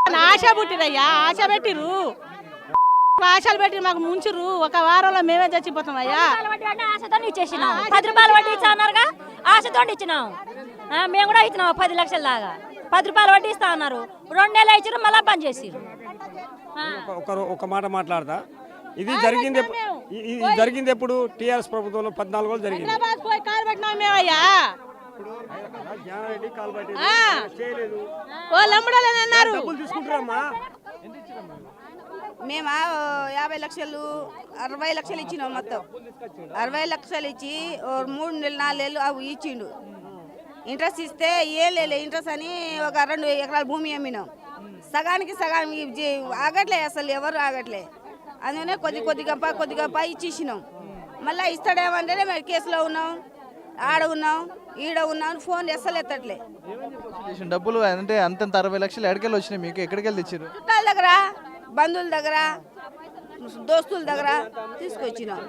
ఆశ పుట్టిరయ్యా, ఆశ పెట్టిరు, ఆశలు పెట్టి మాకు ముంచురు. ఒక వారంలో మేమే చచ్చిపోతాం అయ్యా. ఆశతో ఇచ్చేసినాం, 10 రూపాయలు వడ్డీ ఇచ్చా అన్నారుగా, ఆశతో ఇచ్చినాం. మేము కూడా ఇచ్చినాం 10 లక్షల దాకా. 10 రూపాయలు వడ్డీ ఇస్తా అన్నారు, 2 నెలలు ఇచ్చారు, మళ్ళీ బంద్ చేసిరు. ఒక మాట మాట్లాడతా. ఇది జరిగింది ఎప్పుడు? టీఆర్ఎస్ ప్రభుత్వంలో 14 రోజులు జరిగింది. పోయి కాలు పెట్టినాం మేమయ్యా. వాళ్ళమ్మడలేనన్నారు. మేమా 50 లక్షలు 60 లక్షలు ఇచ్చినాం. మొత్తం 60 లక్షలు ఇచ్చి 3 నెలలు 4 నెలలు అవి ఇచ్చిండు. ఇంట్రెస్ట్ ఇస్తే ఏం లేదు ఇంట్రెస్ట్ అని ఒక 2 ఎకరాల భూమి అమ్మినాం. సగానికి సగం ఆగట్లే, అసలు ఎవరు ఆగట్లే. అందుకనే కొద్దిగా ఇచ్చేసినాం. మళ్ళీ ఇస్తాడేమంటే మేము కేసులో ఉన్నాం, ఆడ ఉన్నాం, ఈడ ఉన్నాం, ఫోన్ అసలు ఎత్తట్లే. డబ్బులు అంటే అంతంత 60 లక్షలు ఎక్కడికెళ్ళి వచ్చినాయి మీకు? ఎక్కడికెళ్ళి తెచ్చారు? చుట్టాల దగ్గర, బంధువుల దగ్గర, దోస్తుల దగ్గర తీసుకొచ్చినాం.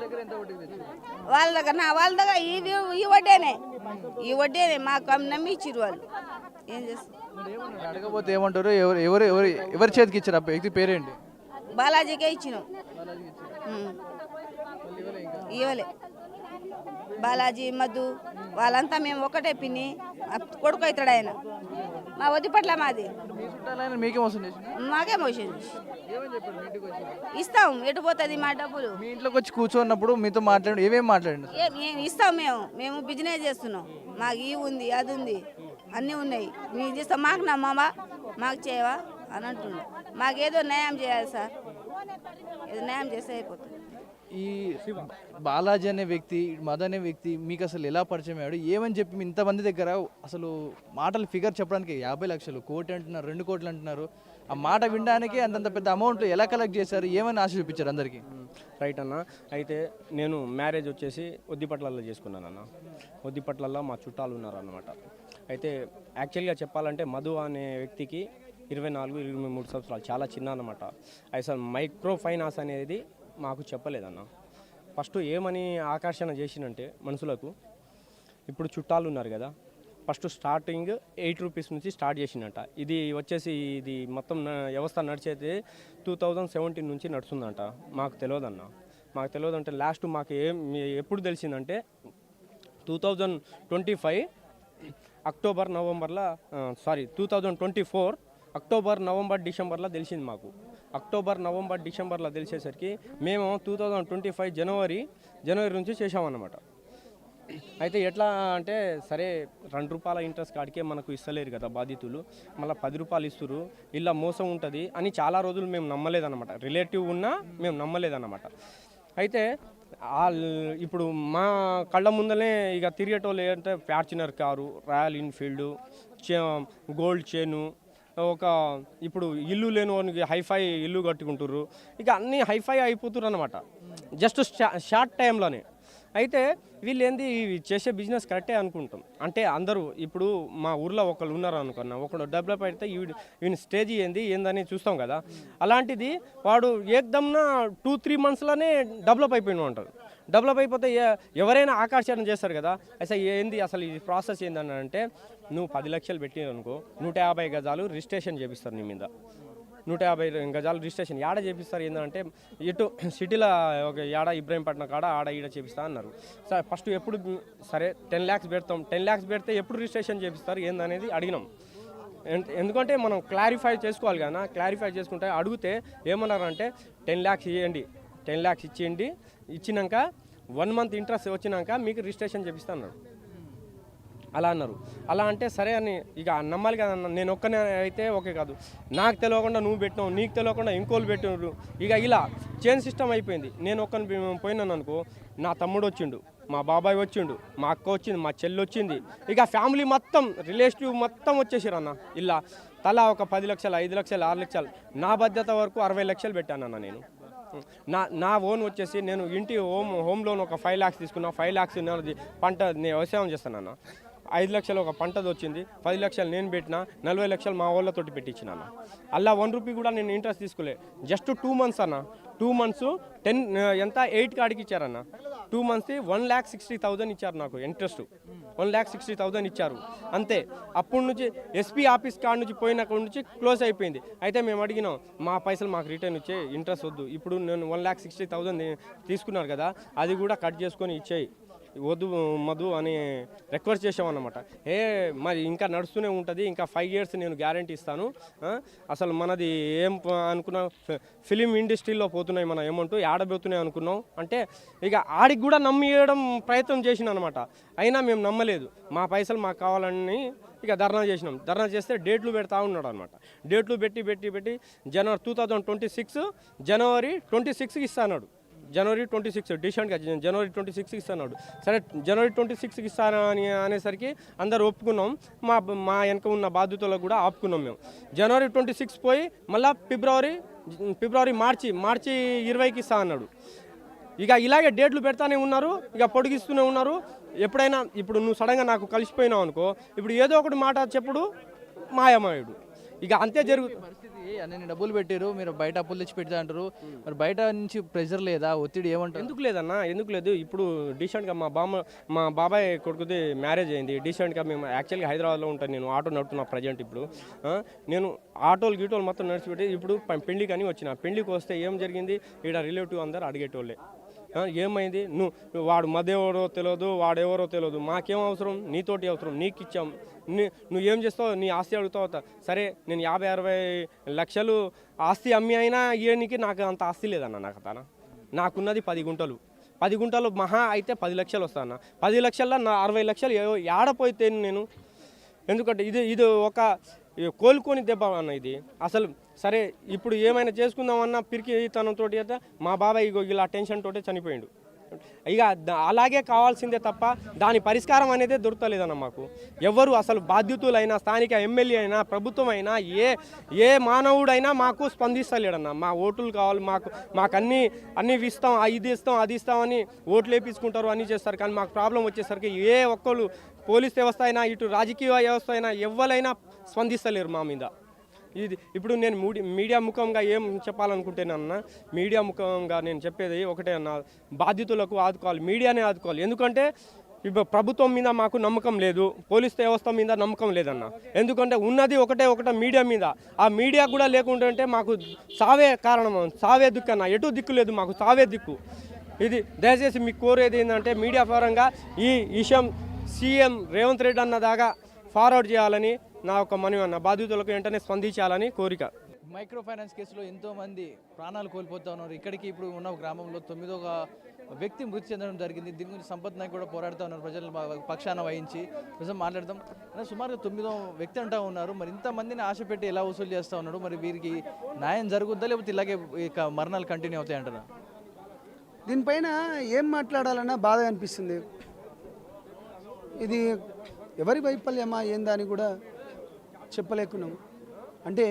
వాళ్ళ దగ్గర ఈ వడ్డేనే మాకు నమ్మి ఇచ్చిరు. వాళ్ళు ఏం చేస్తారు? అడగపోతే ఏమంటారు? ఎవరి చేతికి ఇచ్చారు? ఆ వ్యక్తి పేరేంటి? బాలాజీకే ఇచ్చినాం. ఇవ్వలే. బాలాజీ, మధు వాళ్ళంతా మేము ఒకటే పిన్ని. కొడుకు అవుతాడు ఆయన. మా వద్దు పట్ల మాది. మాకే మోషన్ ఇస్తాం. ఎటు పోతుంది మా డబ్బులు? మీ ఇంట్లోకి వచ్చి కూర్చున్నప్పుడు మీతో మాట్లాడి ఏమేమి మాట్లాడండి? ఇస్తాం. మేము బిజినెస్ చేస్తున్నాం. మాకు ఈ ఉంది, అది ఉంది, అన్నీ ఉన్నాయి. మేము చేస్తాం. మాకు నమ్మమా, మాకు చేయవా అని అంటున్నాం. మాకేదో న్యాయం చేయాలి సార్. ఏదో న్యాయం చేస్తే అయిపోతుంది. ఈ బాలాజీ అనే వ్యక్తి, మధు అనే వ్యక్తి మీకు అసలు ఎలా పరిచయం అయ్యాడు? ఏమని చెప్పి ఇంతమంది దగ్గర అసలు మాటలు ఫిగర్ చెప్పడానికి 50 లక్షలు, కోటి అంటున్నారు, 2 కోట్లు అంటున్నారు. ఆ మాట వినడానికి అంతంత పెద్ద అమౌంట్ ఎలా కలెక్ట్ చేశారు? ఏమని ఆశ చూపించారు అందరికీ? రైట్ అన్న. అయితే నేను మ్యారేజ్ వచ్చేసి ఒద్దిపట్లలో చేసుకున్నాను అన్న. ఒద్దిపట్లలో మా చుట్టాలు ఉన్నారన్నమాట. అయితే యాక్చువల్గా చెప్పాలంటే మధు అనే వ్యక్తికి 24-23 సంవత్సరాలు, చాలా చిన్న అన్నమాట. అసలు మైక్రో ఫైనాన్స్ అనేది మాకు చెప్పలేదన్న. ఫస్ట్ ఏమని ఆకర్షణ చేసినంటే మనుషులకు, ఇప్పుడు చుట్టాలు ఉన్నారు కదా, ఫస్ట్ స్టార్టింగ్ 8 రూపీస్ నుంచి స్టార్ట్ చేసిందంట. ఇది వచ్చేసి ఇది మొత్తం వ్యవస్థ నడిచేది 2017 నుంచి నడుస్తుందంట. మాకు తెలియదన్న. మాకు తెలియదంటే లాస్ట్ మాకు ఎప్పుడు తెలిసిందంటే 2024 అక్టోబర్, నవంబర్, డిసెంబర్లో తెలిసింది మాకు. అక్టోబర్, నవంబర్, డిసెంబర్లో తెలిసేసరికి మేము 2025 జనవరి నుంచి చేసామన్నమాట. అయితే ఎట్లా అంటే సరే 2 రూపాయల ఇంట్రెస్ట్ కాడికే మనకు ఇస్తలేరు కదా బాధితులు, మళ్ళీ 10 రూపాయలు ఇస్తురు, ఇలా మోసం ఉంటుంది అని చాలా రోజులు మేము నమ్మలేదన్నమాట. రిలేటివ్ ఉన్నా మేము నమ్మలేదన్నమాట. అయితే ఇప్పుడు మా కళ్ళ ముందలే ఇక తిరిగేటోళ్ళు ఏంటంటే Fortuner car, royal Enfield, gold chain, ఇప్పుడు ఇల్లు లేని వానికి హైఫై ఇల్లు కట్టుకుంటారు. ఇక అన్నీ హైఫై అయిపోతున్నారు అన్నమాట జస్ట్ షార్ట్ టైంలోనే. అయితే వీళ్ళు ఏంది చేసే బిజినెస్ కరెక్టే అనుకుంటాం. అంటే అందరూ ఇప్పుడు మా ఊర్లో ఒకళ్ళు ఉన్నారు అనుకున్నా, ఒకడు డెవలప్ అయితే ఈయన స్టేజ్ ఏందని చూస్తాం కదా. అలాంటిది వాడు ఏకదమ్న 2-3 మంత్స్లోనే డెవలప్ అయిపోయిన ఉంటారు. డెవలప్ అయిపోతే ఎవరైనా ఆకర్షణ చేస్తారు కదా. అసలు ఈ ప్రాసెస్ ఏందని అంటే, నువ్వు 10 లక్షలు పెట్టిన అనుకో, 150 గజాలు రిజిస్ట్రేషన్ చేపిస్తారు నీ మీద. 150 గజాలు రిజిస్ట్రేషన్ యాడ చేపిస్తారు ఏంటంటే, ఇటు సిటీలో ఒక యాడ ఇబ్రాహీంపట్నం కాడ ఆడ ఈడ చేపిస్తా అన్నారు. సరే ఫస్ట్ ఎప్పుడు సరే 10 lakhs పెడతాం, 10 lakhs పెడితే ఎప్పుడు రిజిస్ట్రేషన్ చేపిస్తారు ఏందనేది అడిగినాం. ఎందుకంటే మనం క్లారిఫై చేసుకోవాలి కదా. క్లారిఫై చేసుకుంటే అడిగితే ఏమన్నారంటే 10 lakhs ఇవ్వండి, 10 lakhs ఇచ్చేయండి, ఇచ్చినాక 1 month ఇంట్రెస్ట్ వచ్చినాక మీకు రిజిస్ట్రేషన్ చేపిస్తా అన్నారు. అలా అన్నారు. అలా అంటే సరే అని ఇక నమ్మాలి కదా. నేను ఒక్కనే అయితే ఓకే కాదు, నాకు తెలియకుండా నువ్వు పెట్టినావు, నీకు తెలియకుండా ఇంకోళ్ళు పెట్టినారు. ఇక ఇలా చైన్ సిస్టమ్ అయిపోయింది. నేను ఒక్కని పోయినాను అనుకో, నా తమ్ముడు వచ్చిండు, మా బాబాయ్ వచ్చిండు, మా అక్క వచ్చింది, మా చెల్లి వచ్చింది, ఇక ఫ్యామిలీ మొత్తం రిలేటివ్ మొత్తం వచ్చేసారు అన్న. ఇలా తలా ఒక 10 లక్షలు, 5 లక్షలు, 6 లక్షలు, నా బాధ్యత వరకు 60 లక్షలు పెట్టానన్న నేను. నా ఓన్ వచ్చేసి నేను ఇంటి హోమ్ లోన్ ఒక 5 lakhs తీసుకున్నా. 5 lakhs పంట నేను వ్యవసాయం చేస్తానన్న. 5 లక్షలు ఒక పంటది వచ్చింది, 10 లక్షలు నేను పెట్టిన, 40 లక్షలు మా వాళ్ళతోటి పెట్టించిన అన్న. అలా 1 రూపీ కూడా నేను ఇంట్రెస్ట్ తీసుకోలే. జస్ట్ 2 మంత్స్ అన్న, 2 మంత్స్ 10 ఎంత 8 కాడికి ఇచ్చారన్న. 2 మంత్స్కి 1,60,000 ఇచ్చారు నాకు ఇంట్రెస్ట్. 1,60,000 ఇచ్చారు అంతే. అప్పటి నుంచి ఎస్పీ ఆఫీస్ కాడ నుంచి పోయినక్కడి నుంచి క్లోజ్ అయిపోయింది. అయితే మేము అడిగినాం, మా పైసలు మాకు రిటర్న్ ఇచ్చే, ఇంట్రెస్ట్ వద్దు. ఇప్పుడు నేను 1,60,000 తీసుకున్నారు కదా, అది కూడా కట్ చేసుకొని ఇచ్చేయి, వద్దు మధు అని రిక్వెస్ట్ చేసామన్నమాట. మరి ఇంకా నడుస్తూనే ఉంటుంది, ఇంకా 5 years నేను గ్యారంటీ ఇస్తాను. అసలు మనది ఏం అనుకున్నాం, ఫిలిం ఇండస్ట్రీలో పోతున్నాయి మన అమౌంట్, ఆడబోతున్నాయి అనుకున్నాం. అంటే ఇక ఆడికి కూడా నమ్మియడం ప్రయత్నం చేసిన అనమాట. అయినా మేము నమ్మలేదు. మా పైసలు మాకు కావాలని ఇక ధర్నా చేసినాం. ధర్నా చేస్తే డేట్లు పెడతా ఉన్నాడు అనమాట. డేట్లు పెట్టి 2026 జనవరి 26కి ఇస్తాడు. జనవరి 26 డిసెంట్గా జనవరి 26కి ఇస్తున్నాడు. సరే జనవరి 26కి ఇస్తాను అని అనేసరికి అందరు ఒప్పుకున్నాం. మా వెనక ఉన్న బాధ్యతలకు కూడా ఆపుకున్నాం మేము. జనవరి 26 పోయి మళ్ళీ మార్చి 20కి ఇస్తా అన్నాడు. ఇక ఇలాగే డేట్లు పెడతానే ఉన్నారు, ఇక పొడిగిస్తూనే ఉన్నారు. ఎప్పుడైనా ఇప్పుడు నువ్వు సడన్గా నాకు కలిసిపోయినావు అనుకో, ఇప్పుడు ఏదో ఒకటి మాట చెప్పుడు మాయమాయుడు. ఇక అంతే జరుగుతుంది పరిస్థితి. అన్ని డబ్బులు పెట్టారు, మీరు బయట అప్పులు తెచ్చి పెడతా అంటారు, మరి బయట నుంచి ప్రెషర్ లేదా, ఒత్తిడి ఏమంటారు? ఎందుకు లేదన్నా, ఎందుకు లేదు? ఇప్పుడు డీసెంట్గా మా బాబాయ్ కొడుకుది మ్యారేజ్ అయింది. డీసెంట్గా మేము యాక్చువల్గా హైదరాబాద్లో ఉంటాను, నేను ఆటో నడుపుతున్నా ప్రజెంట్. ఇప్పుడు నేను ఆటోలు మొత్తం నడిచిపెట్టి ఇప్పుడు పెళ్లికి అని వచ్చిన. పెళ్లికి వస్తే ఏం జరిగింది, ఇక్కడ రిలేటివ్ అందరు అడిగేటోళ్ళే. ఏమైంది, వాడు మదేవరో తెలియదు, వాడెవరో తెలియదు, మాకేం అవసరం, నీతోటి అవసరం, నీకు ఇచ్చాం, నువ్వు ఏం చేస్తావు, నీ ఆస్తి అడుగుతావు. సరే నేను 50-60 లక్షలు ఆస్తి అమ్మి అయినా ఇయనికి నాకు అంత ఆస్తి లేదన్న. నాకున్నది 10 గుంటలు. 10 గుంటలు మహా అయితే 10 లక్షలు వస్తాయన్న. 10 లక్షల్లో నా 60 లక్షలు ఏడపోతే నేను. ఎందుకంటే ఇది ఒక కోలుకొని దెబ్బ అన్న ఇది అసలు. సరే ఇప్పుడు ఏమైనా చేసుకుందామన్నా పిరికి తనంతో అయితే మా బాబాయ్ ఇలా టెన్షన్ తోటే చనిపోయిండు. ఇక అలాగే కావాల్సిందే తప్ప దాని పరిష్కారం అనేది దొరకలేదన్న మాకు. ఎవరు అసలు బాధ్యతలైనా, స్థానిక ఎమ్మెల్యే అయినా, ప్రభుత్వం అయినా, ఏ మానవుడైనా మాకు స్పందిస్తలేడన్న. మా ఓట్లు కావాలి, మాకు అన్నీ ఇస్తాం, ఇది ఇస్తాం, అది ఇస్తామని ఓట్లు వేపించుకుంటారు, అన్నీ చేస్తారు. కానీ మాకు ప్రాబ్లం వచ్చేసరికి ఏ ఒక్కరు పోలీస్ వ్యవస్థ అయినా, ఇటు రాజకీయ వ్యవస్థ అయినా ఎవరైనా స్పందిస్తలేరు మా మీద. ఇప్పుడు నేను మీడియా ముఖంగా ఏం చెప్పాలనుకుంటేనన్నా, మీడియా ముఖంగా నేను చెప్పేది ఒకటే అన్న, బాధితులకు ఆదుకోవాలి, మీడియానే ఆదుకోవాలి. ఎందుకంటే ఇప్పుడు ప్రభుత్వం మీద మాకు నమ్మకం లేదు, పోలీస్ వ్యవస్థ మీద నమ్మకం లేదన్న. ఎందుకంటే ఉన్నది ఒకటే మీడియా మీద. ఆ మీడియా కూడా లేకుంటే మాకు సావే కారణం, సావే దిక్కు అన్న. ఎటు దిక్కు లేదు, మాకు సావే దిక్కు. ఇది దయచేసి మీకు కోరేది ఏంటంటే, మీడియా పరంగా ఈ విషయం సీఎం రేవంత్ రెడ్డి అన్న దాకా ఫార్వర్డ్ చేయాలని నా ఒక మనవి అన్న. బాధితులకు వెంటనే స్పందించాలని కోరిక. మైక్రో ఫైనాన్స్ కేసులో ఎంతోమంది ప్రాణాలు కోల్పోతూ ఉన్నారు. ఇక్కడికి ఇప్పుడు ఉన్న గ్రామంలో 9వ వ్యక్తి మృతి చెందడం జరిగింది. దీని గురించి సంపత్ నాయక్ కూడా పోరాడుతూ ఉన్నారు, ప్రజల పక్షాన వహించి. ప్రజలు మాట్లాడదాం. సుమారుగా 9వ వ్యక్తి అంటూ ఉన్నారు. మరి ఇంతమందిని ఆశ పెట్టి ఎలా వసూలు చేస్తూ ఉన్నాడు, మరి వీరికి న్యాయం జరుగుద్దా లేకపోతే ఇలాగే ఇక మరణాలు కంటిన్యూ అవుతాయి అంటారా? దీనిపైన ఏం మాట్లాడాలన్నా బాధ అనిపిస్తుంది. ఇది ఎవరి వైఫల్యమా ఏందా అని కూడా చెప్పలేకున్నాము. అంటే